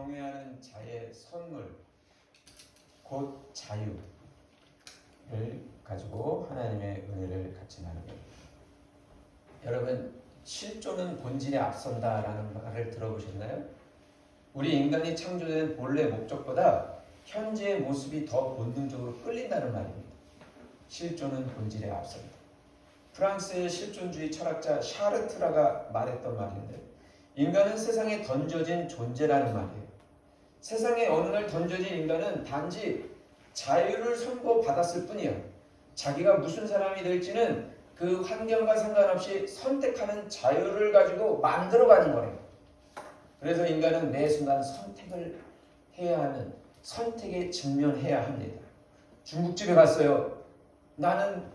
경외하는 자의 선물, 곧 자유를 가지고 하나님의 은혜를 같이 나누게. 여러분, 실존은 본질에 앞선다라는 말을 들어보셨나요? 우리 인간이 창조된 본래 목적보다 현재의 모습이 더 본능적으로 끌린다는 말입니다. 실존은 본질에 앞선다. 프랑스의 실존주의 철학자 샤르트라가 말했던 말인데, 인간은 세상에 던져진 존재라는 말이에요. 세상에 어느 날 던져진 인간은 단지 자유를 선고받았을 뿐이에요. 자기가 무슨 사람이 될지는 그 환경과 상관없이 선택하는 자유를 가지고 만들어가는 거래요. 그래서 인간은 매 순간 선택을 해야 하는, 선택에 직면해야 합니다. 중국집에 갔어요. 나는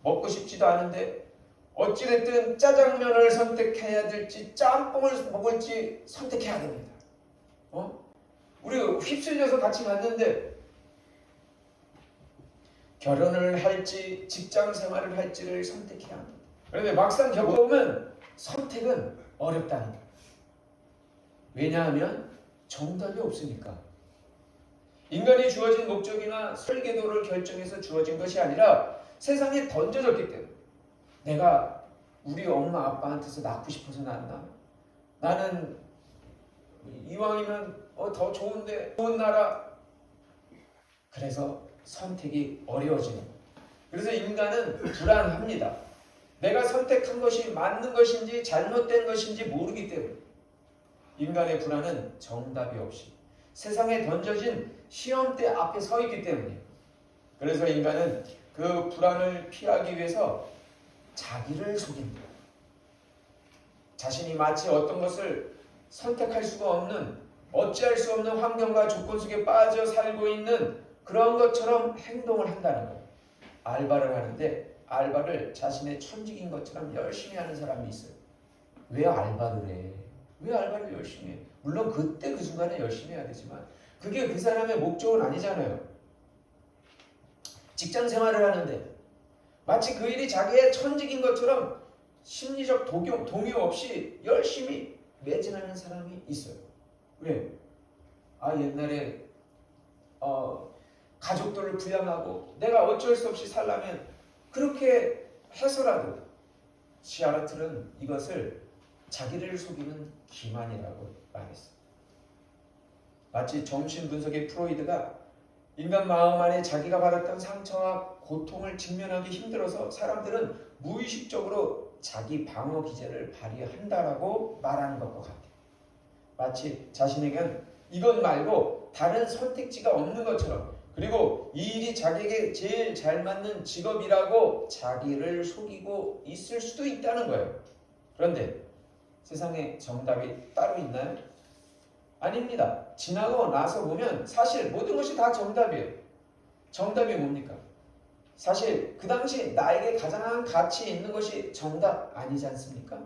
먹고 싶지도 않은데 어찌됐든 짜장면을 선택해야 될지 짬뽕을 먹을지 선택해야 됩니다. 우리 휩쓸려서 같이 갔는데 결혼을 할지 직장 생활을 할지를 선택해야 합니다. 그런데 막상 겪어보면 선택은 어렵다는 거예요. 왜냐하면 정답이 없으니까. 인간이 주어진 목적이나 설계도를 결정해서 주어진 것이 아니라 세상에 던져졌기 때문에, 내가 우리 엄마 아빠한테서 낳고 싶어서 낳았나? 나는 이왕이면 더 좋은데, 좋은 나라. 그래서 선택이 어려워지는 거예요. 그래서 인간은 불안합니다. 내가 선택한 것이 맞는 것인지 잘못된 것인지 모르기 때문에. 인간의 불안은 정답이 없이 세상에 던져진 시험대 앞에 서 있기 때문이에요. 그래서 인간은 그 불안을 피하기 위해서 자기를 속입니다. 자신이 마치 어떤 것을 선택할 수가 없는, 어찌할 수 없는 환경과 조건 속에 빠져 살고 있는 그런 것처럼 행동을 한다는 거예요. 알바를 하는데 알바를 자신의 천직인 것처럼 열심히 하는 사람이 있어요. 왜 알바를 해? 왜 알바를 열심히 해? 물론 그때 그 순간에 열심히 해야 되지만 그게 그 사람의 목적은 아니잖아요. 직장 생활을 하는데 마치 그 일이 자기의 천직인 것처럼 심리적 동요 없이 열심히 매진하는 사람이 있어요. 왜? 옛날에 가족들을 부양하고 내가 어쩔 수 없이 살려면 그렇게 해서라도. 샤르트는 이것을 자기를 속이는 기만이라고 말했어요. 마치 정신분석의 프로이드가 인간 마음 안에 자기가 받았던 상처와 고통을 직면하기 힘들어서 사람들은 무의식적으로 자기 방어 기제를 발휘한다라고 말하는 것과 같아요. 마치 자신에겐 이것 말고 다른 선택지가 없는 것처럼, 그리고 이 일이 자기에게 제일 잘 맞는 직업이라고 자기를 속이고 있을 수도 있다는 거예요. 그런데 세상에 정답이 따로 있나요? 아닙니다. 지나고 나서 보면 사실 모든 것이 다 정답이에요. 정답이 뭡니까? 사실 그 당시 나에게 가장 가치 있는 것이 정답 아니지 않습니까?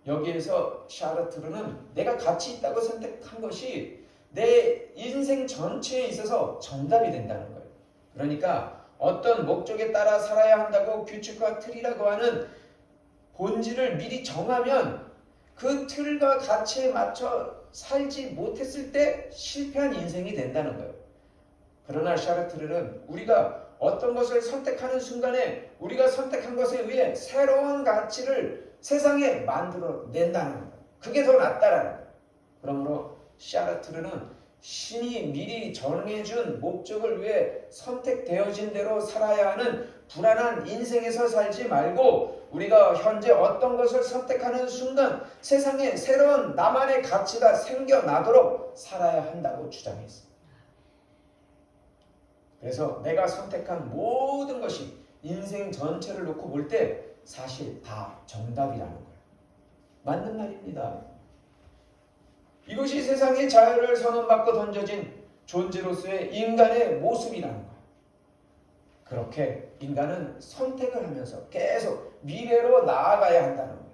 여기에서 샤르트르는 내가 가치 있다고 선택한 것이 내 인생 전체에 있어서 정답이 된다는 거예요. 그러니까 어떤 목적에 따라 살아야 한다고 규칙과 틀이라고 하는 본질을 미리 정하면 그 틀과 가치에 맞춰 살지 못했을 때 실패한 인생이 된다는 거예요. 그러나 샤르트르는 우리가 어떤 것을 선택하는 순간에 우리가 선택한 것에 의해 새로운 가치를 세상에 만들어낸다는 거예요. 그게 더 낫다라는 거예요. 그러므로 샤르트르는 신이 미리 정해준 목적을 위해 선택되어진 대로 살아야 하는 불안한 인생에서 살지 말고 우리가 현재 어떤 것을 선택하는 순간 세상에 새로운 나만의 가치가 생겨나도록 살아야 한다고 주장했습니다. 그래서 내가 선택한 모든 것이 인생 전체를 놓고 볼 때 사실 다 정답이라는 거예요. 맞는 말입니다. 이것이 세상의 자유를 선언받고 던져진 존재로서의 인간의 모습이라는 거예요. 그렇게 인간은 선택을 하면서 계속 미래로 나아가야 한다는 거예요.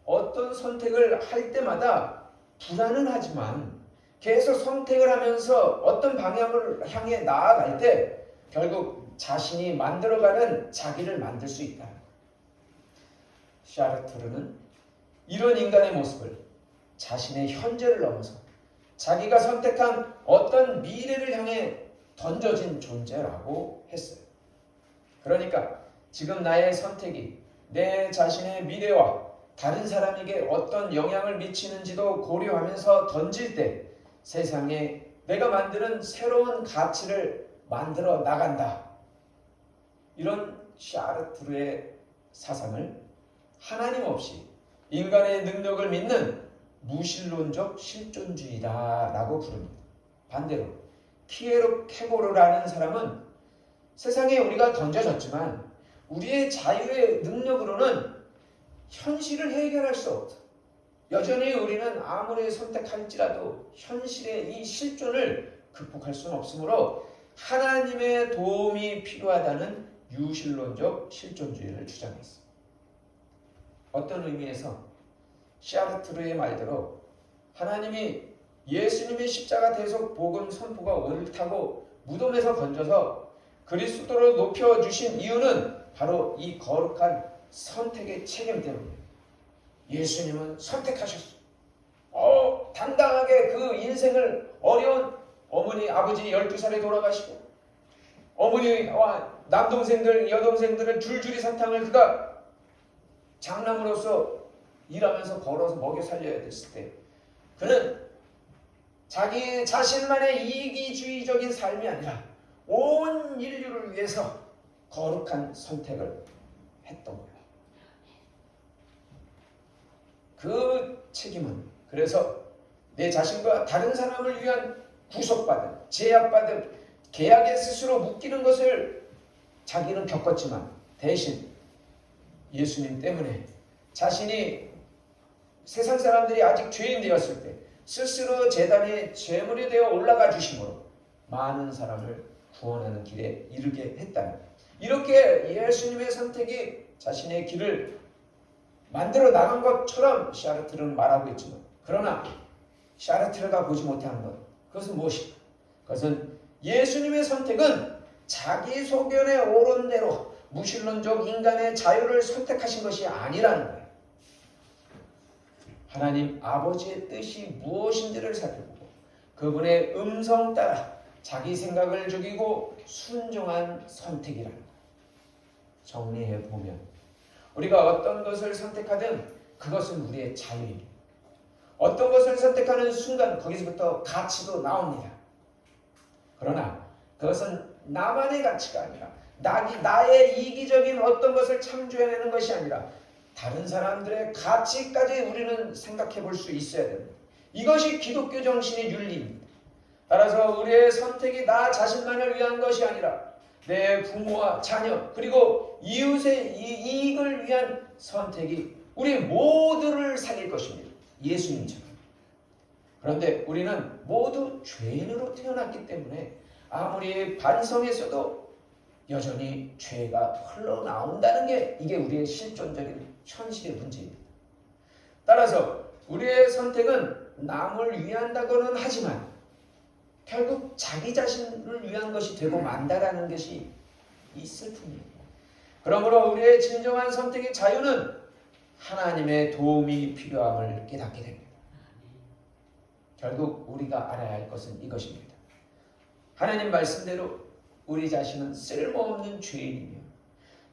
어떤 선택을 할 때마다 불안은 하지만 계속 선택을 하면서 어떤 방향을 향해 나아갈 때 결국 자신이 만들어가는 자기를 만들 수 있다. 샤르트르는 이런 인간의 모습을 자신의 현재를 넘어서 자기가 선택한 어떤 미래를 향해 던져진 존재라고 했어요. 그러니까 지금 나의 선택이 내 자신의 미래와 다른 사람에게 어떤 영향을 미치는지도 고려하면서 던질 때 세상에 내가 만드는 새로운 가치를 만들어 나간다. 이런 샤르트르의 사상을 하나님 없이 인간의 능력을 믿는 무신론적 실존주의다라고 부릅니다. 반대로 키에로 케고르라는 사람은 세상에 우리가 던져졌지만 우리의 자유의 능력으로는 현실을 해결할 수 없다. 여전히 우리는 아무리 선택할지라도 현실의 이 실존을 극복할 수는 없으므로 하나님의 도움이 필요하다는 유실론적 실존주의를 주장했습니다. 어떤 의미에서 샤르트르의 말대로 하나님이 예수님의 십자가 대속 복음 선포가 옳다고 무덤에서 건져서 그리스도로 높여주신 이유는 바로 이 거룩한 선택의 책임 때문이에요. 예수님은 선택하셨어요. 당당하게 그 인생을 어려운 어머니 아버지 12살에 돌아가시고 어머니와 남동생들 여동생들을 줄줄이 사탕을 그가 장남으로서 일하면서 걸어서 먹여 살려야 됐을 때 그는 자기 자신만의 이기주의적인 삶이 아니라 온 인류를 위해서 거룩한 선택을 했던 거예요. 그 책임은 그래서 내 자신과 다른 사람을 위한 구속받은 제약받은 계약에 스스로 묶이는 것을 자기는 겪었지만 대신 예수님 때문에 자신이 세상 사람들이 아직 죄인 되었을 때 스스로 제단에 제물이 되어 올라가 주심으로 많은 사람을 구원하는 길에 이르게 했다는, 이렇게 예수님의 선택이 자신의 길을 만들어 나간 것처럼 샤르트르는 말하고 있지만, 그러나 샤르트르가 보지 못하는 것, 그것은 무엇일까? 그것은 예수님의 선택은 자기 소견에 옳은 대로 무신론적 인간의 자유를 선택하신 것이 아니라는 거예요. 하나님 아버지의 뜻이 무엇인지를 살펴보고 그분의 음성 따라 자기 생각을 죽이고 순종한 선택이라는 거예요. 정리해보면 우리가 어떤 것을 선택하든 그것은 우리의 자유입니다. 어떤 것을 선택하는 순간 거기서부터 가치도 나옵니다. 그러나 그것은 나만의 가치가 아니라 나의 이기적인 어떤 것을 창조해내는 것이 아니라 다른 사람들의 가치까지 우리는 생각해 볼 수 있어야 됩니다. 이것이 기독교 정신의 윤리입니다. 따라서 우리의 선택이 나 자신만을 위한 것이 아니라 내 부모와 자녀 그리고 이웃의 이익을 위한 선택이 우리 모두를 살릴 것입니다. 예수님처럼. 그런데 우리는 모두 죄인으로 태어났기 때문에 아무리 반성했어도 여전히 죄가 흘러나온다는 게 이게 우리의 실존적인 현실의 문제입니다. 따라서 우리의 선택은 남을 위한다고는 하지만 결국 자기 자신을 위한 것이 되고 만다라는 것이 있을 뿐이에요. 그러므로 우리의 진정한 선택의 자유는 하나님의 도움이 필요함을 깨닫게 됩니다. 결국 우리가 알아야 할 것은 이것입니다. 하나님 말씀대로 우리 자신은 쓸모없는 죄인이며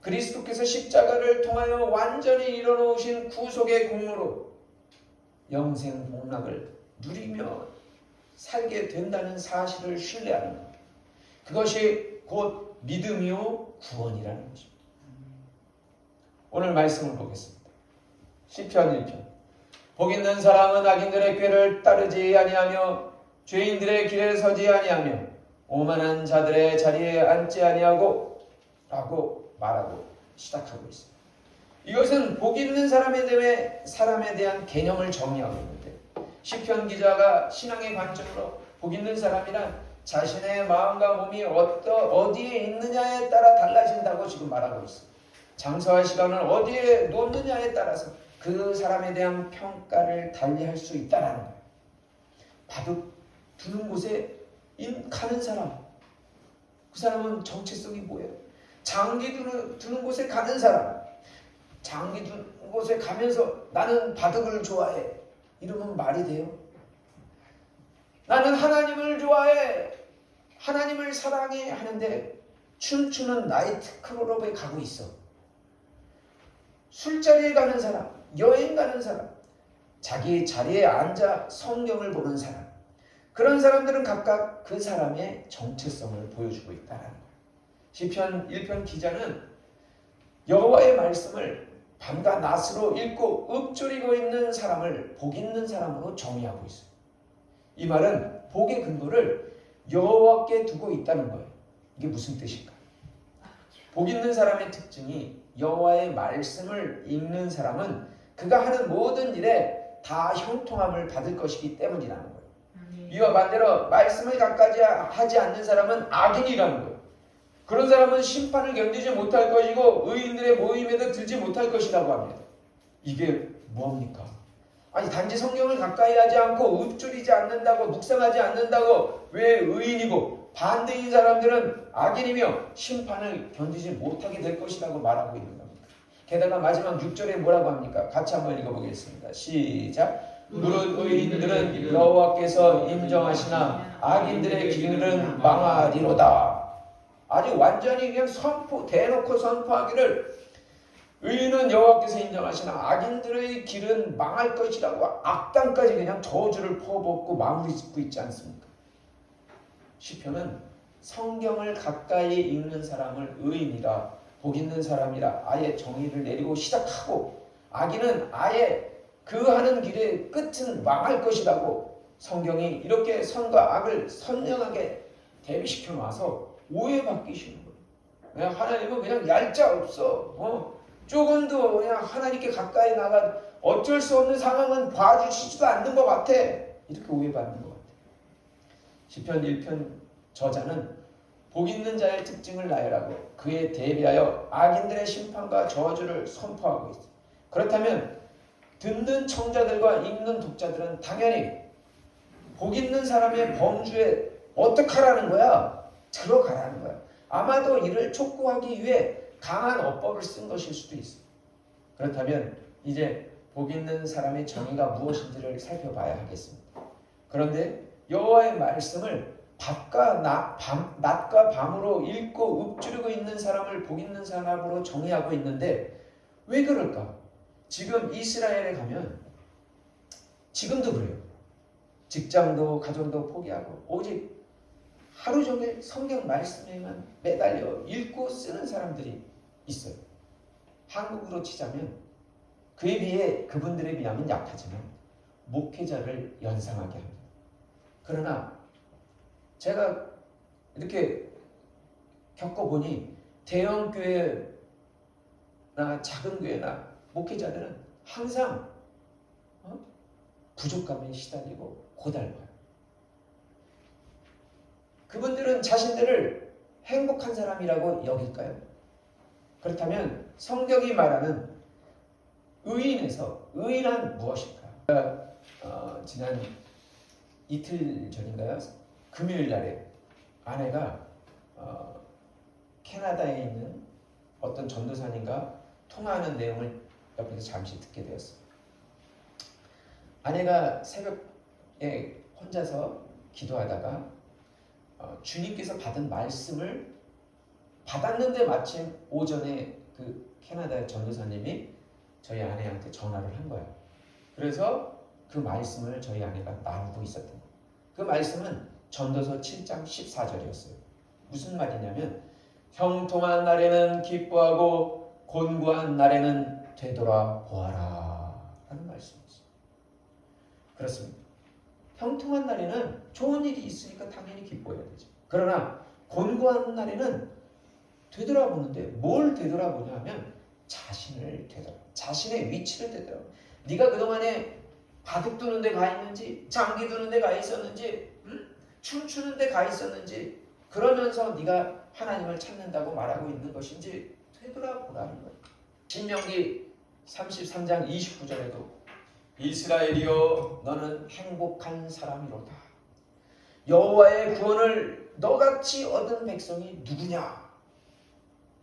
그리스도께서 십자가를 통하여 완전히 이뤄놓으신 구속의 공로로 영생 복락을 누리며 살게 된다는 사실을 신뢰하는 것. 그것이 곧 믿음이요 구원이라는 것입니다. 오늘 말씀을 보겠습니다. 시편 1편. 복 있는 사람은 악인들의 꾀를 따르지 아니하며 죄인들의 길에 서지 아니하며 오만한 자들의 자리에 앉지 아니하고 라고 말하고 시작하고 있습니다. 이것은 복 있는 사람에 대한 개념을 정의하고 있는데 시편 기자가 신앙의 관점으로 복 있는 사람이란 자신의 마음과 몸이 어디에 있느냐에 따라 달라진다고 지금 말하고 있습니다. 장사할 시간을 어디에 놓느냐에 따라서 그 사람에 대한 평가를 달리할 수 있다는 거예요. 바둑 두는 곳에 가는 사람, 그 사람은 정체성이 뭐예요? 장기 두는 곳에 가는 사람, 장기 두는 곳에 가면서 나는 바둑을 좋아해, 이러면 말이 돼요? 나는 하나님을 좋아해, 하나님을 사랑해 하는데 춤추는 나이트클럽에 가고 있어. 술자리에 가는 사람, 여행 가는 사람, 자기 자리에 앉아 성경을 보는 사람, 그런 사람들은 각각 그 사람의 정체성을 보여주고 있다는 거예요. 시편 1편 기자는 여호와의 말씀을 밤과 낮으로 읽고 읊조리고 있는 사람을 복 있는 사람으로 정의하고 있어요. 이 말은 복의 근거를 여호와께 두고 있다는 거예요. 이게 무슨 뜻일까? 복 있는 사람의 특징이 여호와의 말씀을 읽는 사람은 그가 하는 모든 일에 다 형통함을 받을 것이기 때문이라는 거예요. 이와 반대로 말씀을 갖가지 하지 않는 사람은 악인이라는 거예요. 그런 사람은 심판을 견디지 못할 것이고 의인들의 모임에도 들지 못할 것이라고 합니다. 이게 뭡니까? 아니 단지 성경을 가까이 하지 않고 읊조리지 않는다고, 묵상하지 않는다고 왜 의인이고 반대인 사람들은 악인이며 심판을 견디지 못하게 될 것이라고 말하고 있는 겁니다. 게다가 마지막 6절에 뭐라고 합니까? 같이 한번 읽어보겠습니다. 시작. 무릇 의인들은 여호와께서 인정하시나 악인들의 길은 망하리로다. 아주 완전히 그냥 대놓고 선포하기를, 의인은 여호와께서 인정하시나 악인들의 길은 망할 것이라고 악당까지 그냥 저주를 퍼붓고 마무리 짓고 있지 않습니까? 시편은 성경을 가까이 읽는 사람을 의인이라, 복 있는 사람이라 아예 정의를 내리고 시작하고, 악인은 아예 그 하는 길의 끝은 망할 것이라고 성경이 이렇게 선과 악을 선명하게 대비시켜 놔서 오해받기 쉬운 거예요. 그냥 하나님은 그냥 얄짤 없어. 조금도 그냥 하나님께 가까이 나가 어쩔 수 없는 상황은 봐주시지도 않는 것 같아. 이렇게 오해받는 것 같아. 시편 1편 저자는 복 있는 자의 특징을 나열하고 그에 대비하여 악인들의 심판과 저주를 선포하고 있어요. 그렇다면 듣는 청자들과 읽는 독자들은 당연히 복 있는 사람의 범주에 어떡하라는 거야? 들어가라는 거야. 아마도 이를 촉구하기 위해 강한 어법을 쓴 것일 수도 있어요. 그렇다면 이제 복 있는 사람의 정의가 무엇인지를 살펴봐야 하겠습니다. 그런데 여호와의 말씀을 낮과 밤으로 읽고 읊조리고 있는 사람을 복 있는 사람으로 정의하고 있는데 왜 그럴까? 지금 이스라엘에 가면 지금도 그래요. 직장도 가정도 포기하고 오직 하루 종일 성경 말씀에만 매달려 읽고 쓰는 사람들이 있어요. 한국으로 치자면 그에 비해 그분들에 비하면 약하지만 목회자를 연상하게 합니다. 그러나 제가 이렇게 겪어보니 대형 교회나 작은 교회나 목회자들은 항상 부족감에 시달리고 고달파요. 그분들은 자신들을 행복한 사람이라고 여길까요? 그렇다면 성경이 말하는 의인한 무엇일까? 지난 이틀 전인가요? 금요일 날에 아내가 캐나다에 있는 어떤 전도사님과 통화하는 내용을 옆에서 잠시 듣게 되었어요. 아내가 새벽에 혼자서 기도하다가 주님께서 받은 말씀을 받았는데 마침 오전에 그 캐나다의 전도사님이 저희 아내한테 전화를 한 거예요. 그래서 그 말씀을 저희 아내가 나누고 있었던 거예요. 그 말씀은 전도서 7장 14절이었어요. 무슨 말이냐면 형통한 날에는 기뻐하고 곤고한 날에는 되돌아보아라 라는 말씀이었어요. 그렇습니다. 형통한 날에는 좋은 일이 있으니까 당연히 기뻐해야 되죠. 그러나 곤고한 날에는 되돌아보는데 뭘 되돌아보냐 하면 자신을 되돌아, 자신의 위치를 되돌아. 네가 그동안에 바둑 두는 데 가 있는지, 장기 두는 데 가 있었는지, 춤추는 데 가 있었는지, 그러면서 네가 하나님을 찾는다고 말하고 있는 것인지 되돌아보라는 거예요. 신명기 33장 29절에도 이스라엘이여 너는 행복한 사람이로다. 여호와의 구원을 너같이 얻은 백성이 누구냐?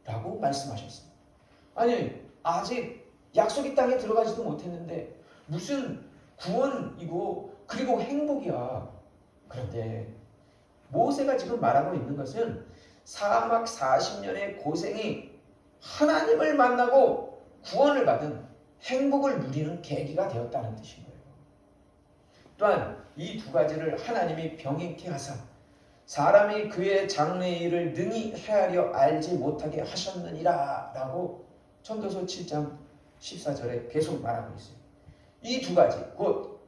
라고 말씀하셨습니다. 아니 아직 약속의 땅에 들어가지도 못했는데 무슨 구원이고 그리고 행복이야. 그런데 모세가 지금 말하고 있는 것은 사막 40년의 고생이 하나님을 만나고 구원을 받은 행복을 누리는 계기가 되었다는 뜻인 거예요. 또한 이 두 가지를 하나님이 병행케 하사 사람이 그의 장래의 일을 능히 헤아려 알지 못하게 하셨느니라 라고 전도서 7장 14절에 계속 말하고 있어요. 이 두 가지 곧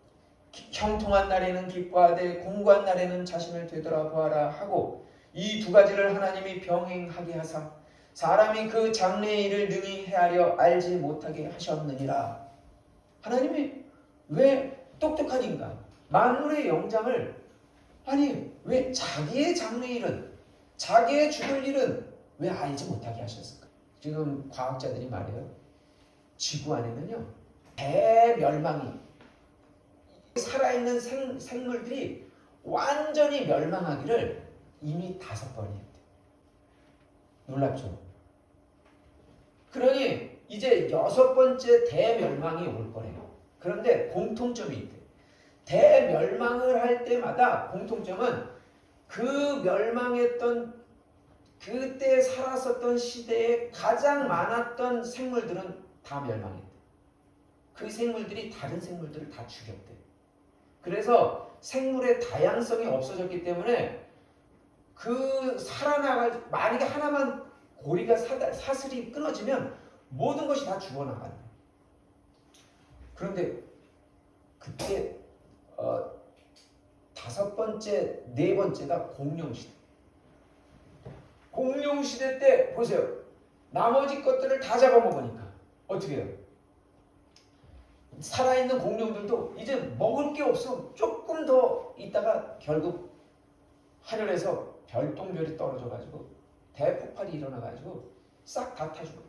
형통한 날에는 기뻐하되 공고한 날에는 자신을 되돌아보아라 하고 이 두 가지를 하나님이 병행하게 하사 사람이 그 장래의 일을 능히 헤아려 알지 못하게 하셨느니라. 하나님이 왜 똑똑한 인간 만물의 영장을 아니 왜 자기의 장래의 일은 자기의 죽을 일은 왜 알지 못하게 하셨을까? 지금 과학자들이 말해요. 지구 안에는요 대멸망이 살아있는 생물들이 완전히 멸망하기를 이미 5번이 했대. 놀랍죠? 그러니 이제 6번째 대멸망이 올 거래요. 그런데 공통점이 있대. 대멸망을 할 때마다 공통점은 그 멸망했던 그때 살았었던 시대에 가장 많았던 생물들은 다 멸망했대. 그 생물들이 다른 생물들을 다 죽였대. 그래서 생물의 다양성이 없어졌기 때문에 그 살아나갈 만약에 하나만 고리가 사슬이 끊어지면 모든 것이 다 죽어나간다. 그런데 그때 5번째, 4번째가 공룡시대. 공룡시대 때 보세요. 나머지 것들을 다 잡아먹으니까 어떻게 해요? 살아있는 공룡들도 이제 먹을 게 없어. 조금 더 있다가 결국 하늘에서 별똥별이 떨어져가지고 대폭발이 일어나가지고 싹 다 타죽어.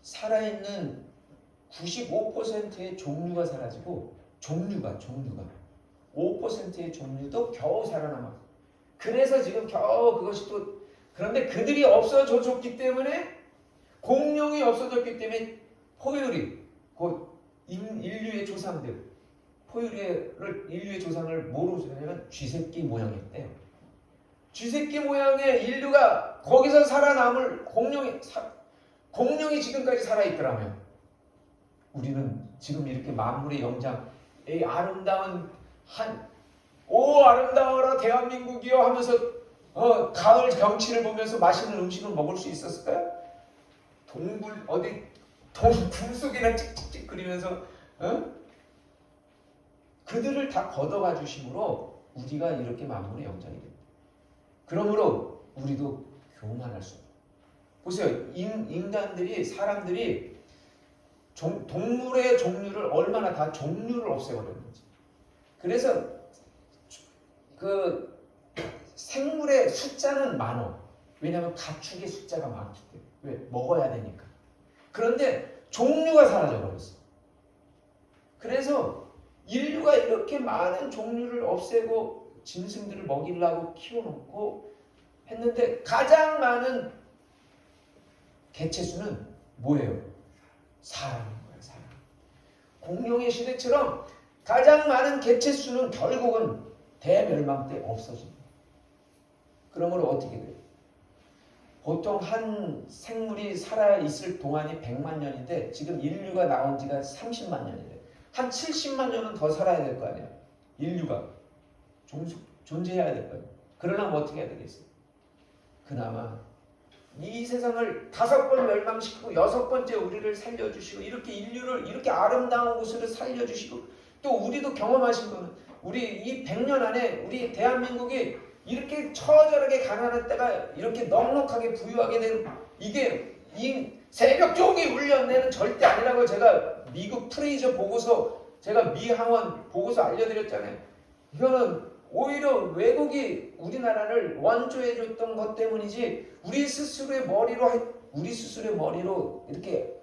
살아있는 95%의 종류가 사라지고 종류가 5%의 종류도 겨우 살아남아. 그래서 지금 겨우 그것이 또 그런데 그들이 없어졌기 때문에 공룡이 없어졌기 때문에 포유류 곧 인류의 조상들 인류의 조상을 뭐로 주냐면 쥐새끼 모양이었대요. 쥐새끼 모양의 인류가 거기서 살아남을 공룡이 지금까지 살아있더라면 우리는 지금 이렇게 만물의 영장 이 아름다운 오 아름다워라 대한민국이여 하면서 가을 경치를 보면서 맛있는 음식을 먹을 수 있었을까요? 동굴 속이나 찍찍찍 그리면서 그들을 다 걷어가 주심으로 우리가 이렇게 만물의 영장이 됩니다. 그러므로 우리도 교만할 수 없어요. 보세요. 사람들이 동물의 종류를 얼마나 다 종류를 없애버렸는지. 그래서 그 생물의 숫자는 많어. 왜냐하면 가축의 숫자가 많기 때문에. 왜? 먹어야 되니까. 그런데 종류가 사라져버렸어. 그래서 인류가 이렇게 많은 종류를 없애고 짐승들을 먹이려고 키워놓고 했는데 가장 많은 개체수는 뭐예요? 사람인 거예요. 사람. 공룡의 시대처럼 가장 많은 개체수는 결국은 대멸망 때 없어집니다. 그러므로 어떻게 돼요? 보통 한 생물이 살아있을 동안이 100만 년인데 지금 인류가 나온 지가 30만 년이래요. 한 70만 년은 더 살아야 될 거 아니야. 인류가 존재해야 될 거예요. 그러려면 어떻게 해야 되겠어요? 그나마 이 세상을 5번 멸망시키고 6번째 우리를 살려주시고 이렇게 인류를 이렇게 아름다운 곳으로 살려주시고 또 우리도 경험하신 거는 우리 이 100년 안에 우리 대한민국이 이렇게 처절하게 가난할 때가 이렇게 넉넉하게 부유하게 된 이게 이 새벽 종이 울려 내는 절대 아니라고 제가 미국 프레이저 보고서 제가 미항원 보고서 알려드렸잖아요. 이거는 오히려 외국이 우리나라를 원조해줬던 것 때문이지 우리 스스로의 머리로 이렇게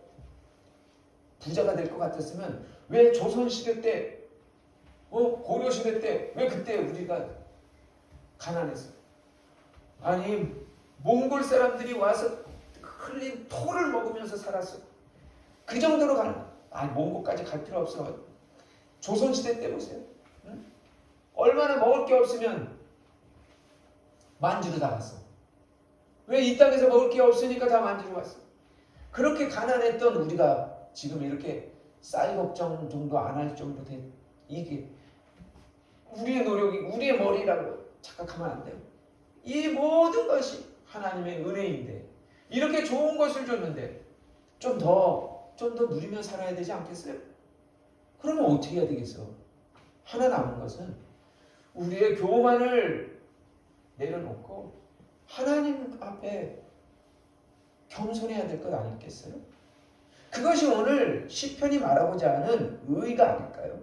부자가 될 것 같았으면 왜 조선시대 때 고려시대 때 왜 그때 우리가 가난했어? 아니 몽골 사람들이 와서 흘린 토를 먹으면서 살았어. 그 정도로 가난. 아니 몽골까지 갈 필요 없어. 조선시대 때 보세요. 응? 얼마나 먹을 게 없으면 만주로 다 갔어. 왜? 이 땅에서 먹을 게 없으니까 다 만주로 갔어. 그렇게 가난했던 우리가 지금 이렇게 쌀 걱정 정도 안 할 정도 된 이게 우리의 노력이 우리의 머리라고 착각하면 안 돼요. 이 모든 것이 하나님의 은혜인데 이렇게 좋은 것을 줬는데 좀 더 누리며 살아야 되지 않겠어요? 그러면 어떻게 해야 되겠어? 하나 남은 것은 우리의 교만을 내려놓고 하나님 앞에 겸손해야 될 것 아니겠어요? 그것이 오늘 시편이 말하고자 하는 의의가 아닐까요?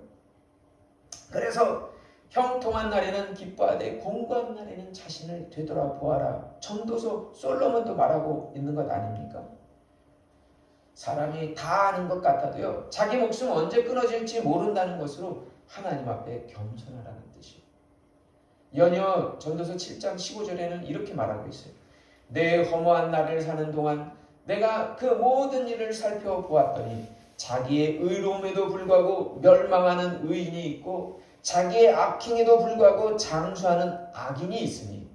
그래서 형통한 날에는 기뻐하되 공고한 날에는 자신을 되돌아보아라. 전도서 솔로몬도 말하고 있는 것 아닙니까? 사람이 다 아는 것 같아도요, 자기 목숨 언제 끊어질지 모른다는 것으로 하나님 앞에 겸손하라는 뜻이에요. 연이어 전도서 7장 15절에는 이렇게 말하고 있어요. 내 허무한 날을 사는 동안 내가 그 모든 일을 살펴보았더니 자기의 의로움에도 불구하고 멸망하는 의인이 있고 자기의 악행에도 불구하고 장수하는 악인이 있으니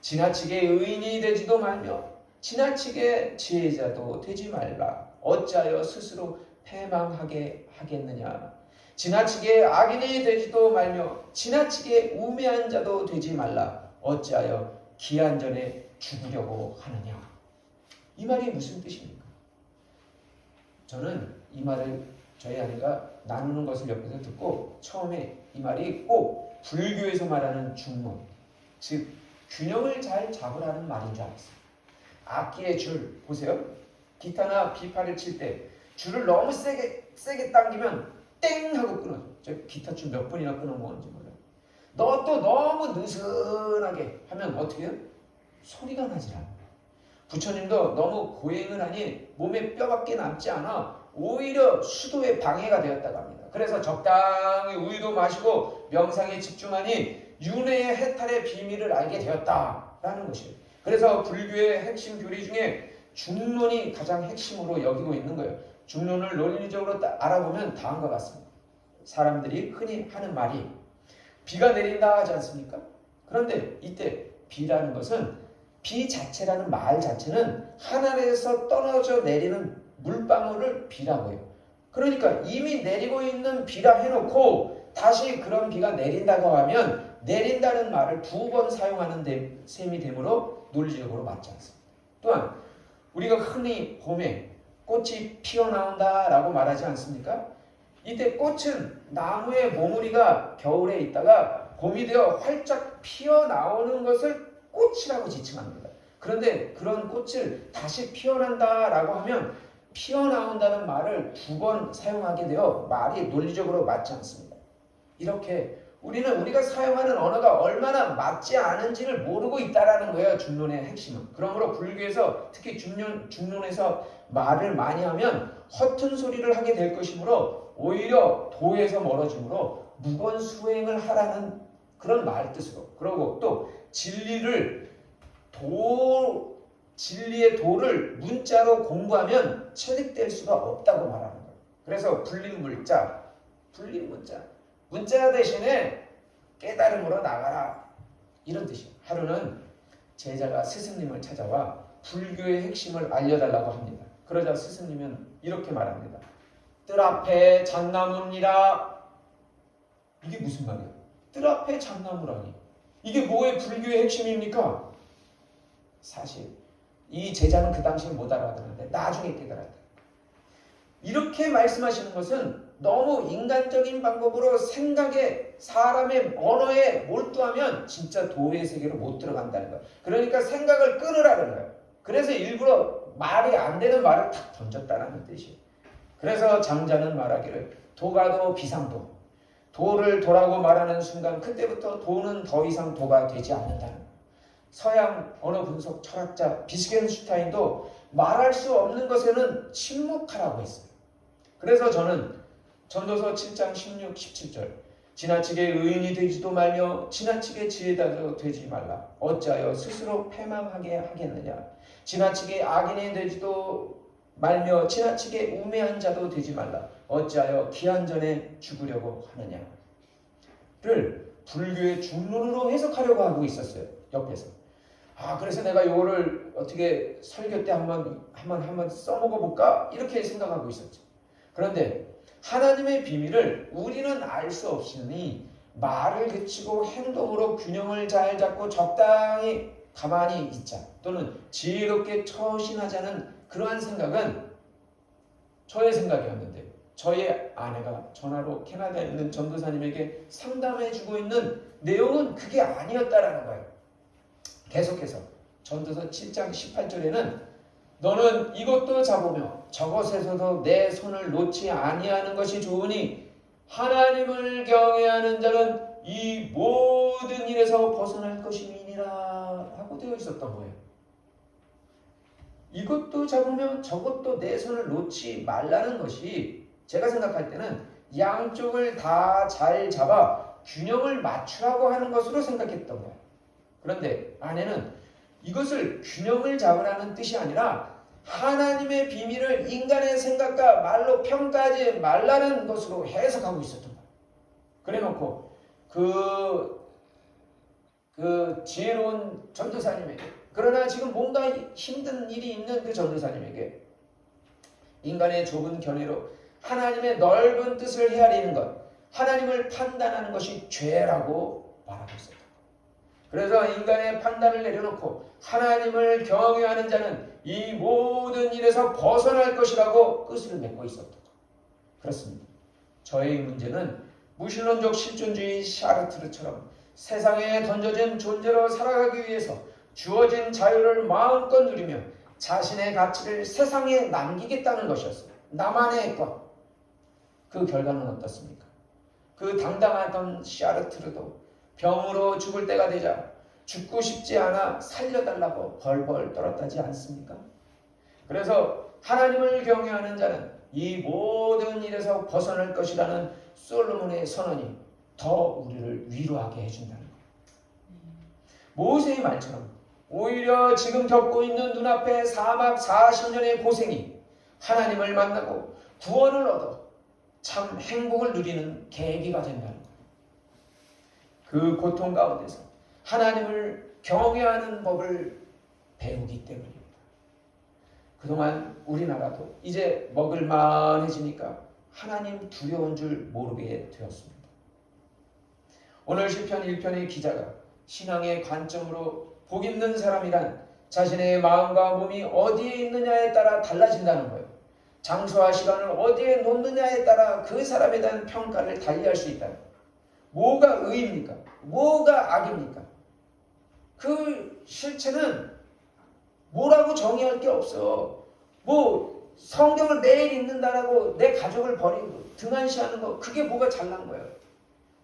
지나치게 의인이 되지도 말며 지나치게 지혜자도 되지 말라. 어찌하여 스스로 패망하게 하겠느냐. 지나치게 악인이 되지도 말며 지나치게 우매한 자도 되지 말라. 어찌하여 기한 전에 죽으려고 하느냐. 이 말이 무슨 뜻입니까? 저는 이 말을 저희 아내가 나누는 것을 옆에서 듣고 처음에 이 말이 꼭 불교에서 말하는 중론, 즉 균형을 잘 잡으라는 말인 줄 알았어요. 악기의 줄 보세요. 기타나 비파를 칠 때 줄을 너무 세게 당기면 땡 하고 끊어져. 저 기타 줄 몇 번이나 끊어먹었는지 몰라요. 너 또 너무 느슨하게 하면 어떻게 해요? 소리가 나질 않아요. 부처님도 너무 고행을 하니 몸에 뼈밖에 남지 않아 오히려 수도에 방해가 되었다고 합니다. 그래서 적당히 우유도 마시고 명상에 집중하니 윤회의 해탈의 비밀을 알게 되었다라는 것이에요. 그래서 불교의 핵심 교리 중에 중론이 가장 핵심으로 여기고 있는 거예요. 중론을 논리적으로 알아보면 다음과 같습니다. 사람들이 흔히 하는 말이 비가 내린다 하지 않습니까? 그런데 이때 비라는 것은 비 자체라는 말 자체는 하늘에서 떨어져 내리는 물방울을 비라고 해요. 그러니까 이미 내리고 있는 비라 해놓고 다시 그런 비가 내린다고 하면 내린다는 말을 두 번 사용하는 셈이 되므로 논리적으로 맞지 않습니다. 또한 우리가 흔히 봄에 꽃이 피어나온다라고 말하지 않습니까? 이때 꽃은 나무의 몽우리가 겨울에 있다가 봄이 되어 활짝 피어나오는 것을 꽃이라고 지칭합니다. 그런데 그런 꽃을 다시 피어난다라고 하면 피어나온다는 말을 두 번 사용하게 되어 말이 논리적으로 맞지 않습니다. 이렇게 우리가 사용하는 언어가 얼마나 맞지 않은지를 모르고 있다라는 거예요. 중론의 핵심은. 그러므로 불교에서 특히 중론에서 말을 많이 하면 허튼 소리를 하게 될 것이므로 오히려 도에서 멀어지므로 무건 수행을 하라는 그런 말 뜻으로. 그리고 또 진리의 도를 문자로 공부하면 체득될 수가 없다고 말하는 거예요. 그래서 불린 문자 문자 대신에 깨달음으로 나가라 이런 뜻이에요. 하루는 제자가 스승님을 찾아와 불교의 핵심을 알려달라고 합니다. 그러자 스승님은 이렇게 말합니다. 뜰 앞에 잣나무니라. 이게 무슨 말이에요? 뜰 앞에 잣나무라니. 이게 뭐의 불교의 핵심입니까? 사실 이 제자는 그 당시에 못 알아듣는데 나중에 깨달았다. 이렇게 말씀하시는 것은 너무 인간적인 방법으로 생각에 사람의 언어에 몰두하면 진짜 도의 세계로 못 들어간다는 거예요. 그러니까 생각을 끊으라는 거예요. 그래서 일부러 말이 안 되는 말을 탁 던졌다는 뜻이에요. 그래서 장자는 말하기를 도가도 비상도. 도를 도라고 말하는 순간 그때부터 도는 더 이상 도가 되지 않는다는 거예요. 서양 언어 분석 철학자 비스겐슈타인도 말할 수 없는 것에는 침묵하라고 했어요. 그래서 저는 전도서 7장 16, 17절 지나치게 의인이 되지도 말며 지나치게 지혜자도 되지 말라. 어찌하여 스스로 패망하게 하겠느냐. 지나치게 악인이 되지도 말며 지나치게 우매한 자도 되지 말라. 어찌하여 기한 전에 죽으려고 하느냐를 불교의 중론으로 해석하려고 하고 있었어요. 옆에서. 그래서 내가 이거를 어떻게 설교 때 한번 써먹어 볼까? 이렇게 생각하고 있었죠. 그런데 하나님의 비밀을 우리는 알 수 없으니 말을 그치고 행동으로 균형을 잘 잡고 적당히 가만히 있자, 또는 지혜롭게 처신하자는 그러한 생각은 저의 생각이었는데, 저의 아내가 전화로 캐나다에 있는 전도사님에게 상담해주고 있는 내용은 그게 아니었다라는 거예요. 계속해서 전도서 7장 18절에는 너는 이것도 잡으며 저것에서도 내 손을 놓지 아니하는 것이 좋으니 하나님을 경외하는 자는 이 모든 일에서 벗어날 것임이니라 하고 되어 있었던 거예요. 이것도 잡으면 저것도 내 손을 놓지 말라는 것이 제가 생각할 때는 양쪽을 다 잘 잡아 균형을 맞추라고 하는 것으로 생각했던 거예요. 그런데 아내는 이것을 균형을 잡으라는 뜻이 아니라 하나님의 비밀을 인간의 생각과 말로 평가하지 말라는 것으로 해석하고 있었던 거예요. 그래놓고 그 지혜로운 전도사님에게, 그러나 지금 뭔가 힘든 일이 있는 그 전도사님에게 인간의 좁은 견해로 하나님의 넓은 뜻을 헤아리는 것, 하나님을 판단하는 것이 죄라고 말하고 있었다. 그래서 인간의 판단을 내려놓고 하나님을 경외하는 자는 이 모든 일에서 벗어날 것이라고 끝을 맺고 있었다. 그렇습니다. 저의 문제는 무신론적 실존주의 샤르트르처럼 세상에 던져진 존재로 살아가기 위해서 주어진 자유를 마음껏 누리며 자신의 가치를 세상에 남기겠다는 것이었어요. 나만의 것. 그 결과는 어떻습니까? 그 당당하던 샤르트르도 병으로 죽을 때가 되자 죽고 싶지 않아 살려달라고 벌벌 떨었다지 않습니까? 그래서 하나님을 경외하는 자는 이 모든 일에서 벗어날 것이라는 솔로몬의 선언이 더 우리를 위로하게 해준다는 거예요. 모세의 말처럼 오히려 지금 겪고 있는 눈앞의 사막 40년의 고생이 하나님을 만나고 구원을 얻어 참 행복을 누리는 계기가 된다는 거예요. 그 고통 가운데서 하나님을 경외하는 법을 배우기 때문입니다. 그동안 우리나라도 이제 먹을만해지니까 하나님 두려운 줄 모르게 되었습니다. 오늘 시편 1편의 기자가 신앙의 관점으로 복 있는 사람이란 자신의 마음과 몸이 어디에 있느냐에 따라 달라진다는 거예요. 장소와 시간을 어디에 놓느냐에 따라 그 사람에 대한 평가를 달리할 수 있다는 거예요. 뭐가 의입니까? 뭐가 악입니까? 그 실체는 뭐라고 정의할 게 없어. 뭐 성경을 매일 읽는다라고 내 가족을 버리고 등한시하는 거, 그게 뭐가 잘난 거예요.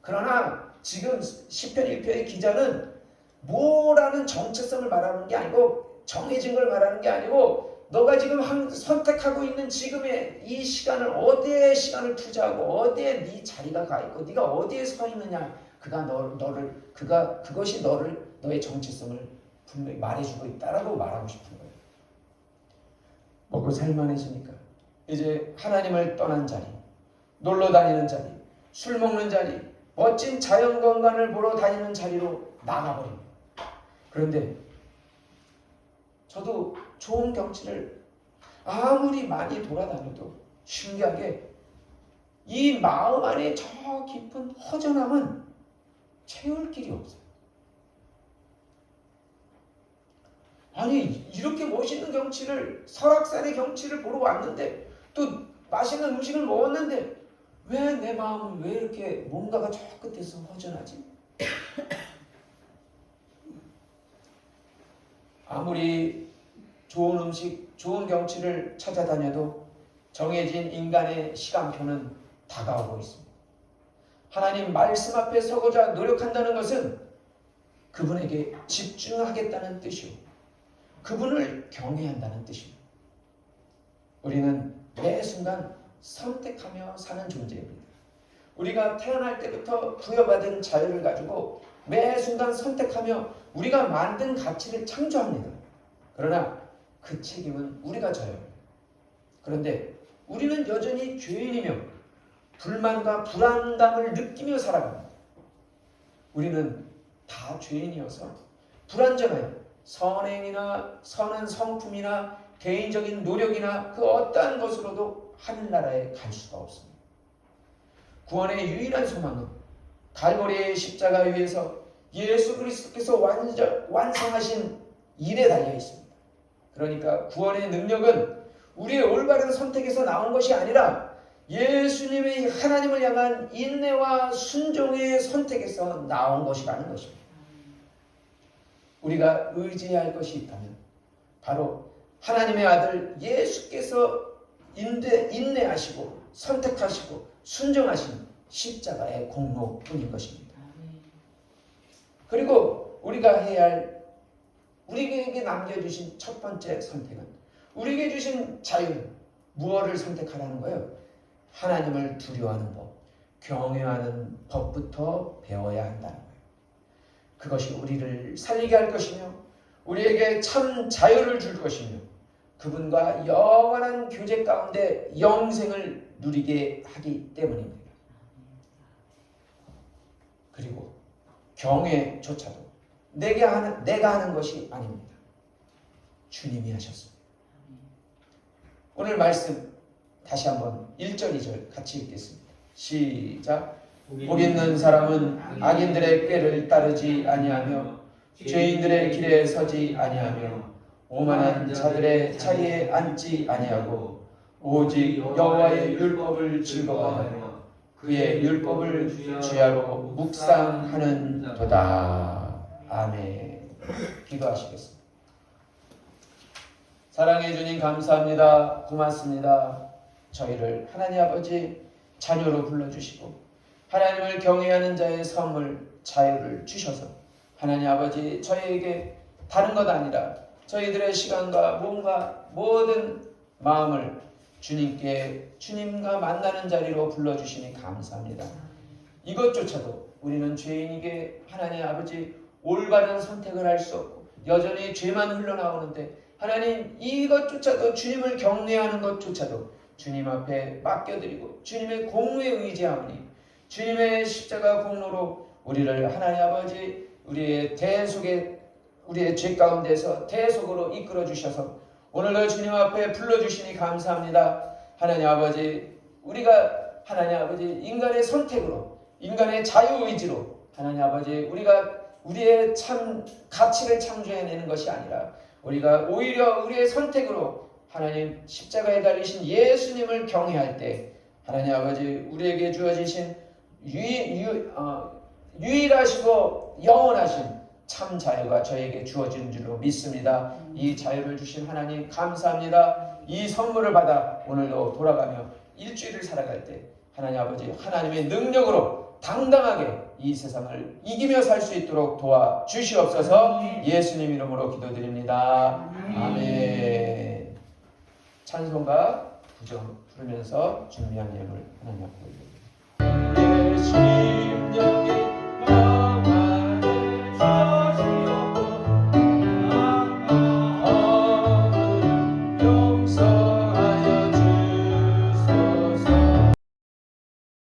그러나 지금 시편 1편의 기자는 뭐라는 정체성을 말하는 게 아니고, 정해진 걸 말하는 게 아니고, 너가 지금 선택하고 있는 지금의 이 시간을, 어디에 시간을 투자하고 어디에 네 자리가 가 있고 네가 어디에 서 있느냐, 그것이 너의 정체성을 분명히 말해주고 있다라고 말하고 싶은 거예요. 먹고 살만해지니까 이제 하나님을 떠난 자리, 놀러 다니는 자리, 술 먹는 자리, 멋진 자연경관을 보러 다니는 자리로 나가버립니다. 그런데 저도 좋은 경치를 아무리 많이 돌아다녀도 신기하게 이 마음 안에 저 깊은 허전함은 채울 길이 없어요. 아니, 이렇게 멋있는 경치를, 설악산의 경치를 보러 왔는데, 또 맛있는 음식을 먹었는데 왜 내 마음은 왜 이렇게 뭔가가 저 끝에서 허전하지? 아무리 좋은 음식, 좋은 경치를 찾아다녀도 정해진 인간의 시간표는 다가오고 있습니다. 하나님 말씀 앞에 서고자 노력한다는 것은 그분에게 집중하겠다는 뜻이요, 그분을 경외한다는 뜻입니다. 우리는 매 순간 선택하며 사는 존재입니다. 우리가 태어날 때부터 부여받은 자유를 가지고 매 순간 선택하며 우리가 만든 가치를 창조합니다. 그러나 그 책임은 우리가 져야 합니다. 그런데 우리는 여전히 죄인이며 불만과 불안감을 느끼며 살아갑니다. 우리는 다 죄인이어서 불완전하여 선행이나 선한 성품이나 개인적인 노력이나 그 어떠한 것으로도 하늘나라에 갈 수가 없습니다. 구원의 유일한 소망은 갈보리의 십자가 위에서 예수 그리스도께서 완성하신 일에 달려 있습니다. 그러니까 구원의 능력은 우리의 올바른 선택에서 나온 것이 아니라 예수님의 하나님을 향한 인내와 순종의 선택에서 나온 것이라는 것입니다. 우리가 의지해야 할 것이 있다면 바로 하나님의 아들 예수께서 인내하시고 선택하시고 순종하신 십자가의 공로뿐인 것입니다. 그리고 우리가 해야 할 우리에게 남겨주신 첫 번째 선택은 우리에게 주신 자유는 무엇을 선택하라는 거예요? 하나님을 두려워하는 법, 경외하는 법부터 배워야 한다는 거예요. 그것이 우리를 살리게 할 것이며 우리에게 참 자유를 줄 것이며 그분과 영원한 교제 가운데 영생을 누리게 하기 때문입니다. 그리고 경외조차도 내가 하는 것이 아닙니다. 주님이 하셨습니다. 오늘 말씀 다시 한번 1절 2절 같이 읽겠습니다. 시작. 복 있는 사람은 악인들의 꾀를 따르지 아니하며 죄인들의 길에 서지 아니하며 오만한 자들의 자리에 앉지 아니하고 오직 여호와의 율법을 즐거워하며 그의 율법을 주야로 묵상하는도다. 아멘. 기도하시겠습니다. 사랑해 주님 감사합니다. 고맙습니다. 저희를 하나님 아버지 자녀로 불러주시고 하나님을 경외하는 자의 선물 자유를 주셔서 하나님 아버지 저희에게 다른 것 아니라 저희들의 시간과 몸과 모든 마음을 주님과 만나는 자리로 불러주시니 감사합니다. 이것조차도 우리는 죄인에게 하나님 아버지 올바른 선택을 할 수 없고 여전히 죄만 흘러나오는데 하나님 이것조차도 주님을 경외하는 것조차도 주님 앞에 맡겨드리고 주님의 공로에 의지하오니 주님의 십자가 공로로 우리를 하나님 아버지 우리의 죄 가운데서 대속으로 이끌어 주셔서 오늘도 주님 앞에 불러주시니 감사합니다. 하나님 아버지 우리가 하나님 아버지 인간의 선택으로 인간의 자유의지로 하나님 아버지 우리가 우리의 참 가치를 창조해내는 것이 아니라 우리가 오히려 우리의 선택으로 하나님 십자가에 달리신 예수님을 경외할 때 하나님 아버지 우리에게 주어지신 유일하시고 영원하신 참 자유가 저에게 주어진 줄로 믿습니다. 이 자유를 주신 하나님 감사합니다. 이 선물을 받아 오늘도 돌아가며 일주일을 살아갈 때 하나님 아버지 하나님의 능력으로 당당하게 이 세상을 이기며 살 수 있도록 도와주시옵소서. 예수님 이름으로 기도드립니다. 아멘. 찬송가 9점 부르면서 준비한 예물 하나님 앞에 올려드립니다. 예수님